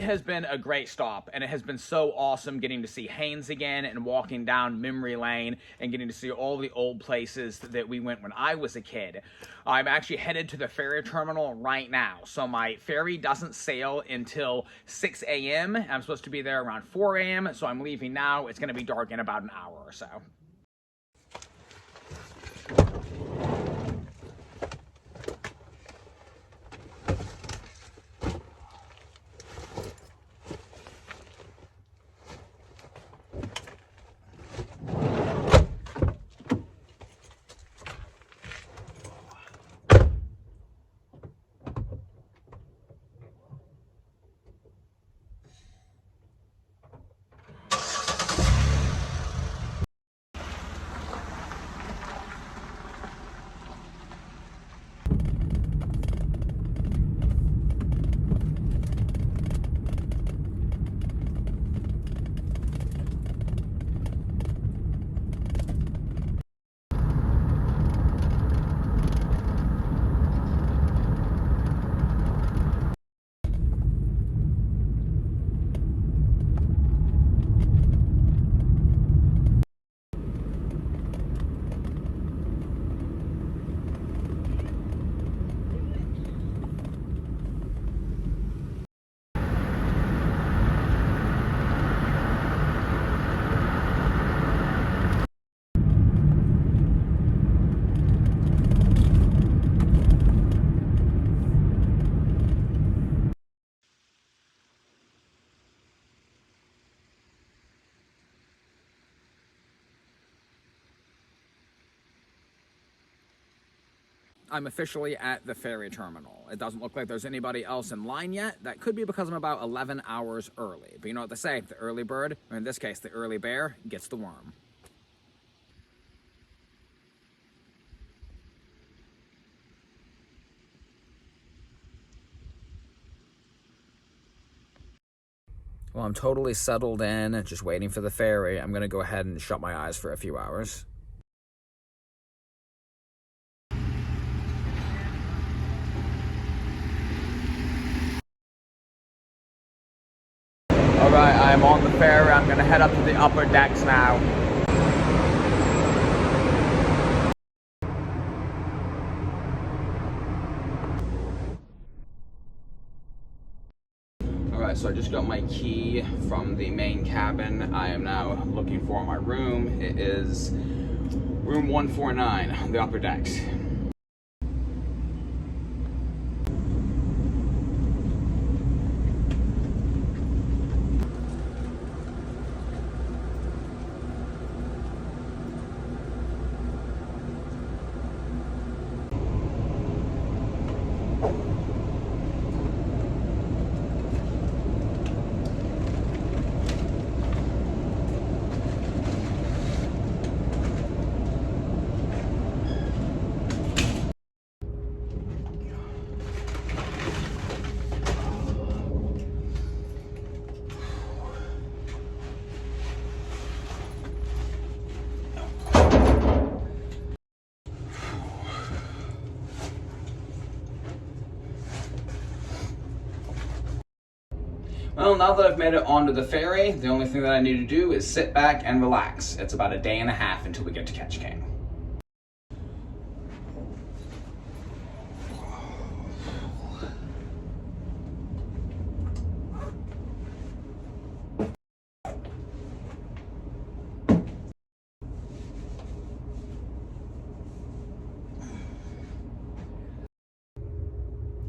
has been a great stop, and it has been so awesome getting to see Haynes again and walking down memory lane and getting to see all the old places that we went when I was a kid. I'm actually headed to the ferry terminal right now, so my ferry doesn't sail until 6 a.m. I'm supposed to be there around 4 a.m., so I'm leaving now. It's going to be dark in about an hour or so. I'm officially at the ferry terminal. It doesn't look like there's anybody else in line yet. That could be because I'm about 11 hours early. But you know what they say, the early bird, or in this case, the early bear, gets the worm. Well, I'm totally settled in, just waiting for the ferry. I'm gonna go ahead and shut my eyes for a few hours. Alright, I'm on the ferry. I'm gonna head up to the upper decks now. Alright, so I just got my key from the main cabin. I am now looking for my room. It is room 149 on the upper decks. Well, now that I've made it onto the ferry, the only thing that I need to do is sit back and relax. It's about a day and a half until we get to Ketch King.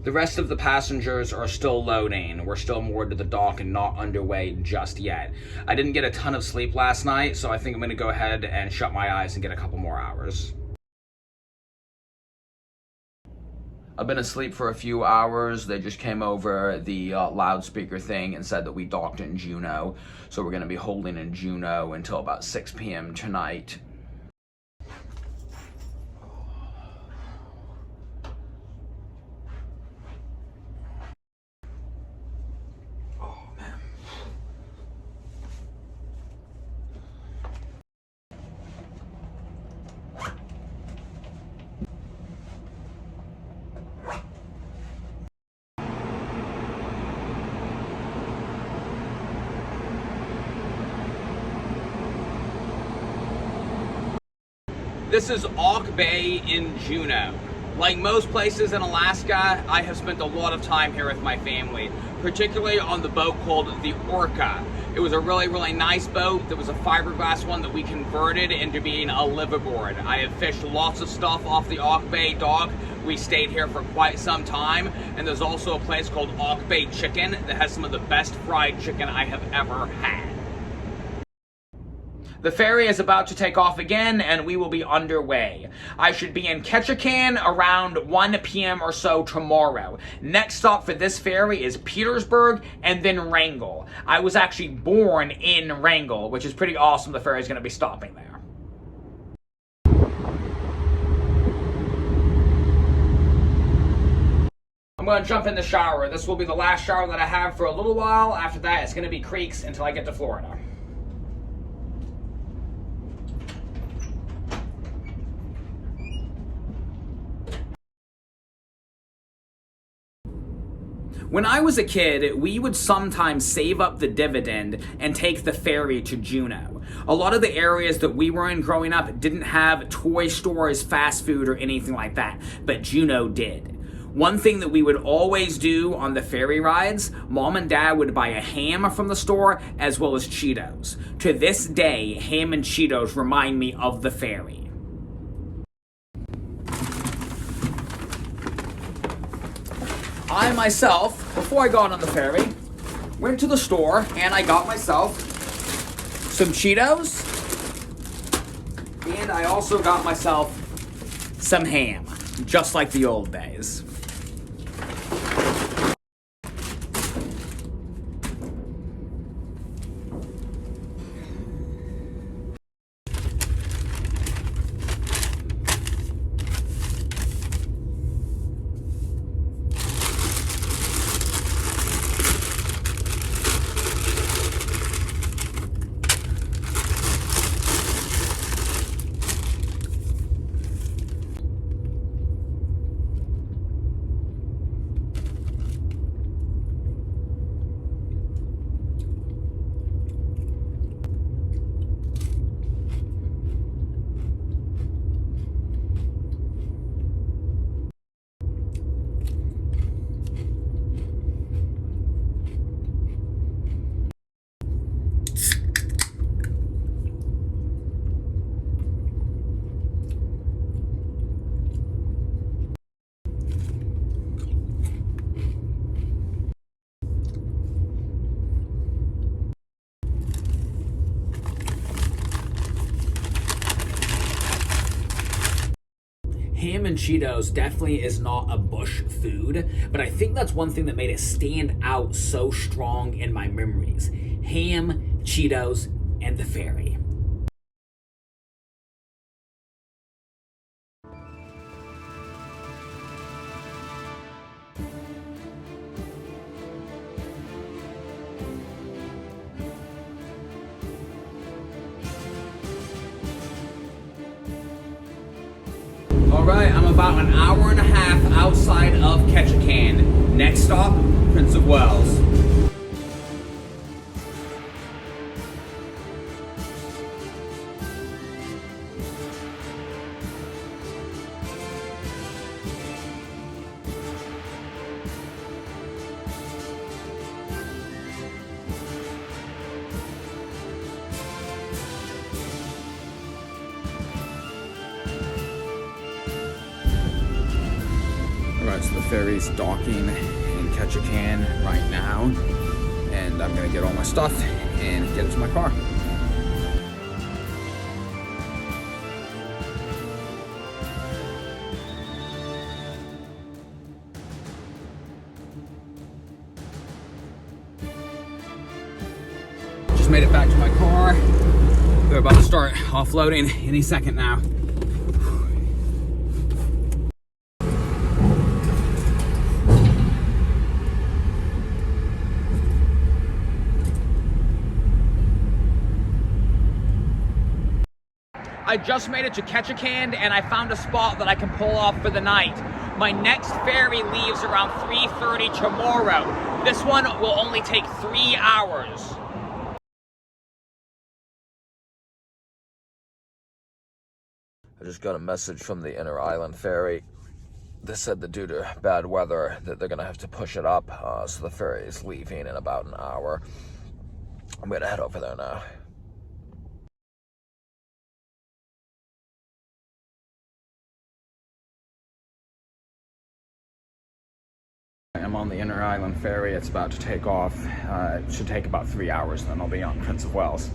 The rest of the passengers are still loading. We're still moored to the dock and not underway just yet. I didn't get a ton of sleep last night, so I think I'm gonna go ahead and shut my eyes and get a couple more hours. I've been asleep for a few hours. They just came over the loudspeaker thing and said that we docked in Juneau. So we're gonna be holding in Juneau until about 6 p.m. tonight. This is Auk Bay in Juneau. Like most places in Alaska, I have spent a lot of time here with my family, particularly on the boat called the Orca. It was a really, really nice boat. There was a fiberglass one that we converted into being a liveaboard. I have fished lots of stuff off the Auk Bay dock. We stayed here for quite some time, and there's also a place called Auk Bay Chicken that has some of the best fried chicken I have ever had. The ferry is about to take off again, and we will be underway. I should be in Ketchikan around 1 p.m. or so tomorrow. Next stop for this ferry is Petersburg and then Wrangell. I was actually born in Wrangell, which is pretty awesome. The ferry is going to be stopping there. I'm going to jump in the shower. This will be the last shower that I have for a little while. After that, it's going to be creeks until I get to Florida. When I was a kid, we would sometimes save up the dividend and take the ferry to Juneau. A lot of the areas that we were in growing up didn't have toy stores, fast food, or anything like that, but Juneau did. One thing that we would always do on the ferry rides, Mom and Dad would buy a ham from the store as well as Cheetos. To this day, ham and Cheetos remind me of the ferry. I myself, before I got on the ferry, went to the store and I got myself some Cheetos, and I also got myself some ham, just like the old days. Ham and Cheetos definitely is not a bush food, but I think that's one thing that made it stand out so strong in my memories. Ham, Cheetos, and the ferry. Alright, I'm about an hour and a half outside of Ketchikan. Next stop, Prince of Wales. Alright, so the ferry's docking in Ketchikan right now, and I'm gonna get all my stuff and get into my car. Just made it back to my car. We're about to start offloading any second now. I just made it to Ketchikan and I found a spot that I can pull off for the night. My next ferry leaves around 3:30 tomorrow. This one will only take 3 hours. just got a message from the Inner Island ferry. They said that due to bad weather that they're going to have to push it up, so the ferry is leaving in about an hour. I'm going to head over there now. I'm on the Inner Island ferry. It's about to take off. It should take about 3 hours, and then I'll be on Prince of Wales.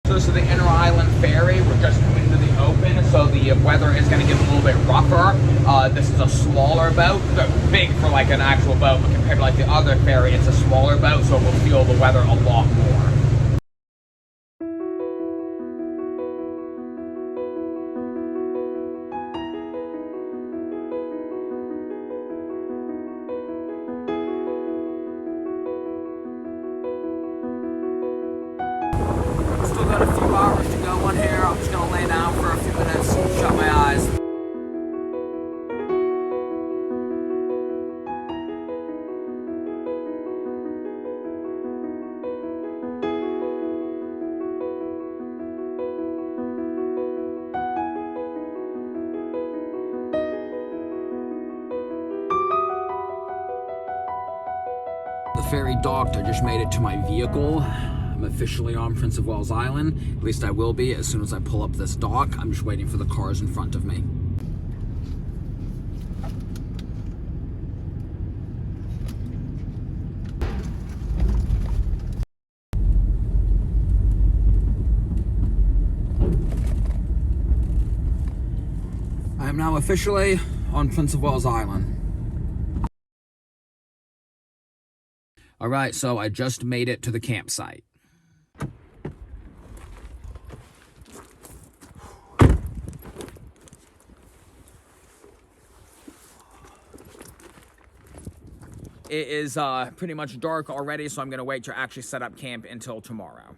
So this is the Inner Island ferry. We're just coming to the open, so the weather is going to get a little bit rougher. This is a smaller boat, big for like an actual boat, but compared to like the other ferry, it's a smaller boat, so we'll feel the weather a lot more. Still got a few hours to go on here. I'm just gonna lay down for a few minutes, shut my eyes. The ferry docked. I just made it to my vehicle. I'm officially on Prince of Wales Island. At least I will be as soon as I pull up this dock. I'm just waiting for the cars in front of me. I am now officially on Prince of Wales Island. All right, so I just made it to the campsite. It is pretty much dark already, so I'm going to wait to actually set up camp until tomorrow.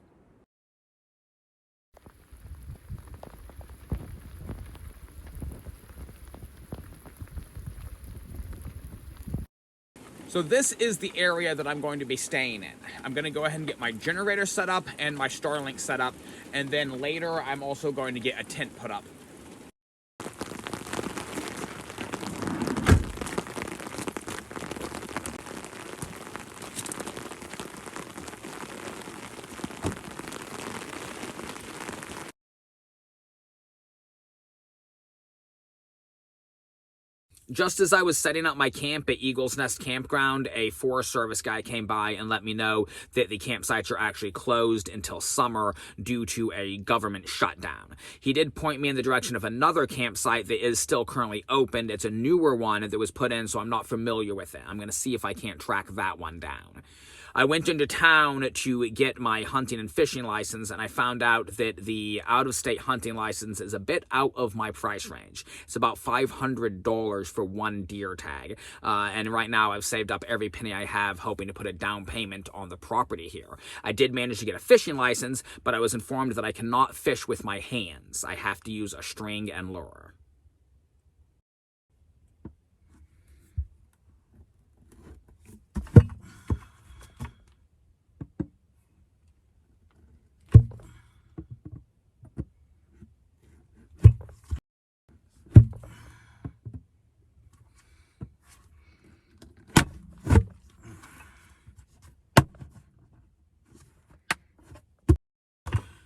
So this is the area that I'm going to be staying in. I'm going to go ahead and get my generator set up and my Starlink set up, and then later I'm also going to get a tent put up. Just as I was setting up my camp at Eagle's Nest Campground, a Forest Service guy came by and let me know that the campsites are actually closed until summer due to a government shutdown. He did point me in the direction of another campsite that is still currently opened. It's a newer one that was put in, so I'm not familiar with it. I'm going to see if I can't track that one down. I went into town to get my hunting and fishing license, and I found out that the out-of-state hunting license is a bit out of my price range. It's about $500 for one deer tag, and right now I've saved up every penny I have, hoping to put a down payment on the property here. I did manage to get a fishing license, but I was informed that I cannot fish with my hands. I have to use a string and lure.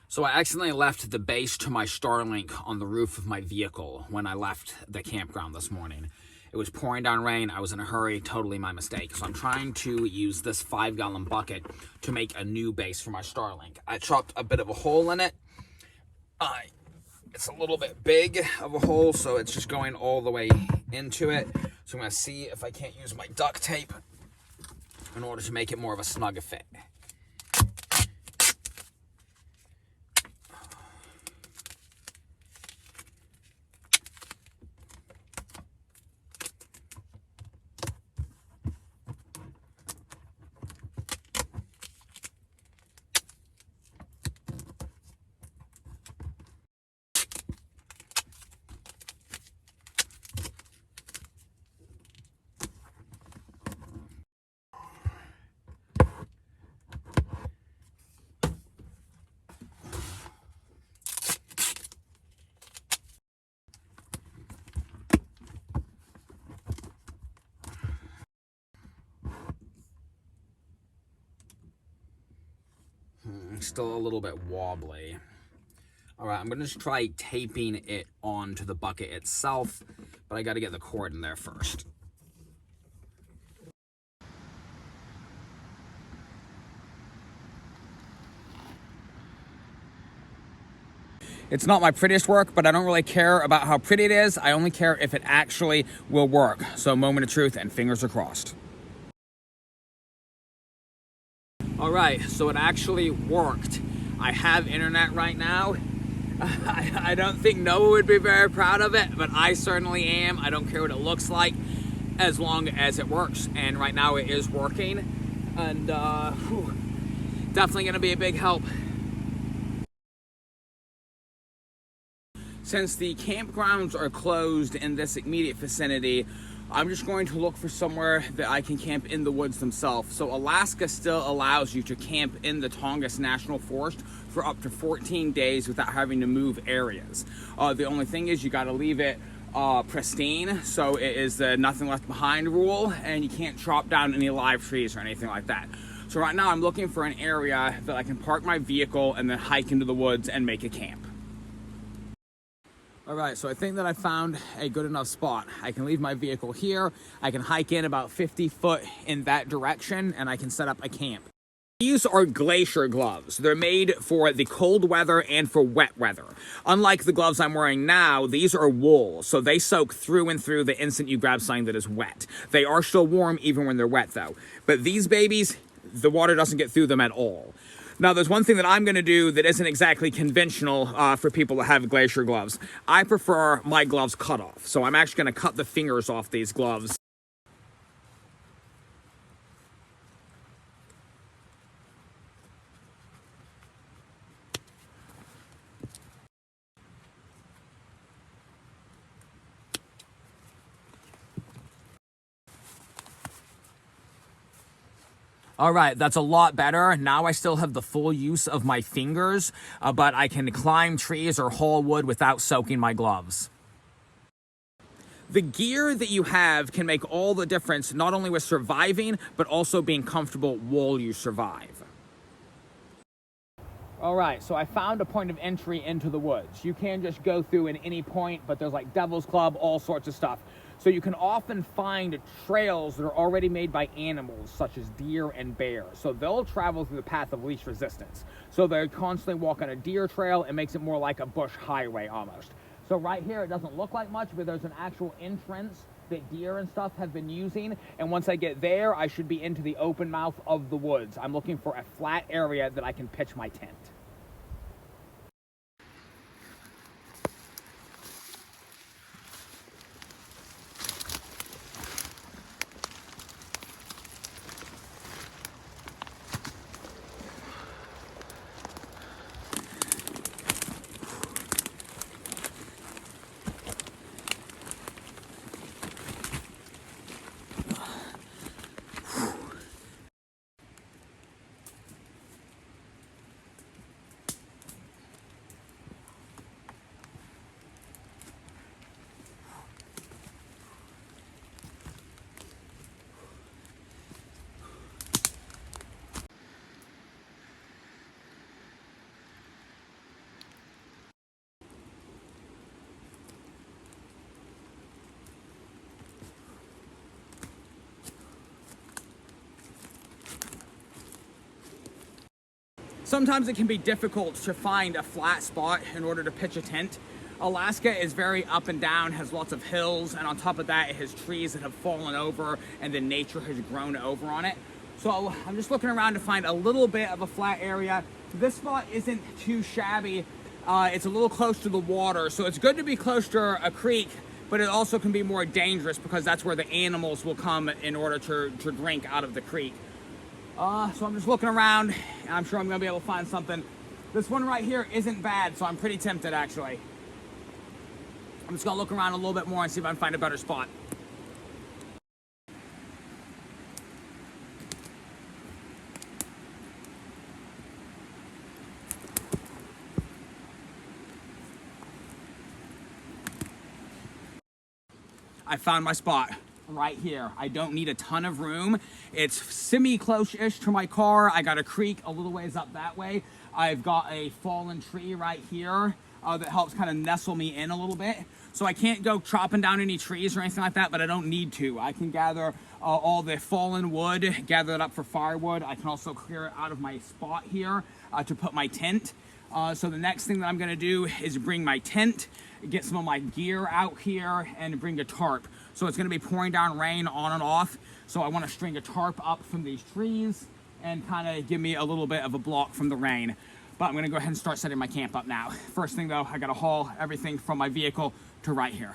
So I accidentally left the base to my Starlink on the roof of my vehicle when I left the campground this morning. It was pouring down rain. I was in a hurry. Totally my mistake. So I'm trying to use this 5-gallon bucket to make a new base for my Starlink. I chopped a bit of a hole in it. It's a little bit big of a hole, so it's just going all the way into it. So I'm going to see if I can't use my duct tape in order to make it more of a snug fit. still a little bit wobbly. All right, I'm gonna just try taping it onto the bucket itself, but I gotta get the cord in there first. It's not my prettiest work, but I don't really care about how pretty it is. I only care if it actually will work. So moment of truth and fingers are crossed. All right, so it actually worked. I have internet right now. I don't think Noah would be very proud of it, but I certainly am. I don't care what it looks like as long as it works. And right now it is working. And definitely gonna be a big help. Since the campgrounds are closed in this immediate vicinity, I'm just going to look for somewhere that I can camp in the woods themselves. So Alaska still allows you to camp in the Tongass National Forest for up to 14 days without having to move areas. The only thing is you gotta leave it pristine, so it is the nothing left behind rule, and you can't chop down any live trees or anything like that. So right now I'm looking for an area that I can park my vehicle and then hike into the woods and make a camp. All right, so I think that I found a good enough spot. I can leave my vehicle here, I can hike in about 50 foot in that direction, and I can set up a camp. These are glacier gloves. They're made for the cold weather and for wet weather. Unlike the gloves I'm wearing now, these are wool, so they soak through and through the instant you grab something that is wet. They are still warm even when they're wet though. But these babies, the water doesn't get through them at all. Now, there's one thing that I'm going to do that isn't exactly conventional for people that have glacier gloves. I prefer my gloves cut off, so I'm actually going to cut the fingers off these gloves. All right, that's a lot better. Now I still have the full use of my fingers, but I can climb trees or haul wood without soaking my gloves. The gear that you have can make all the difference, not only with surviving, but also being comfortable while you survive. All right, so I found a point of entry into the woods. You can just go through at any point, but there's like Devil's Club, all sorts of stuff. So you can often find trails that are already made by animals, such as deer and bear. So they'll travel through the path of least resistance. So they constantly walk on a deer trail. It makes it more like a bush highway almost. So right here, it doesn't look like much, but there's an actual entrance that deer and stuff have been using. And once I get there, I should be into the open mouth of the woods. I'm looking for a flat area that I can pitch my tent. Sometimes it can be difficult to find a flat spot in order to pitch a tent. Alaska is very up and down, has lots of hills, and on top of that, it has trees that have fallen over and then nature has grown over on it. So I'm just looking around to find a little bit of a flat area. This spot isn't too shabby. It's a little close to the water, so it's good to be close to a creek, but it also can be more dangerous because that's where the animals will come in order to drink out of the creek. So I'm just looking around, and I'm sure I'm gonna be able to find something. This one right here isn't bad, so I'm pretty tempted actually. I'm just gonna look around a little bit more and see if I can find a better spot. I found my spot. Right here. I don't need a ton of room. It's semi-close-ish to my car. I got a creek a little ways up that way. I've got a fallen tree right here that helps kind of nestle me in a little bit. So I can't go chopping down any trees or anything like that, but I don't need to. I can gather all the fallen wood, gather it up for firewood. I can also clear it out of my spot here to put my tent. So the next thing that I'm gonna do is bring my tent, get some of my gear out here, and bring a tarp. So it's gonna be pouring down rain on and off. So I wanna string a tarp up from these trees and kind of give me a little bit of a block from the rain. But I'm gonna go ahead and start setting my camp up now. First thing though, I gotta haul everything from my vehicle to right here.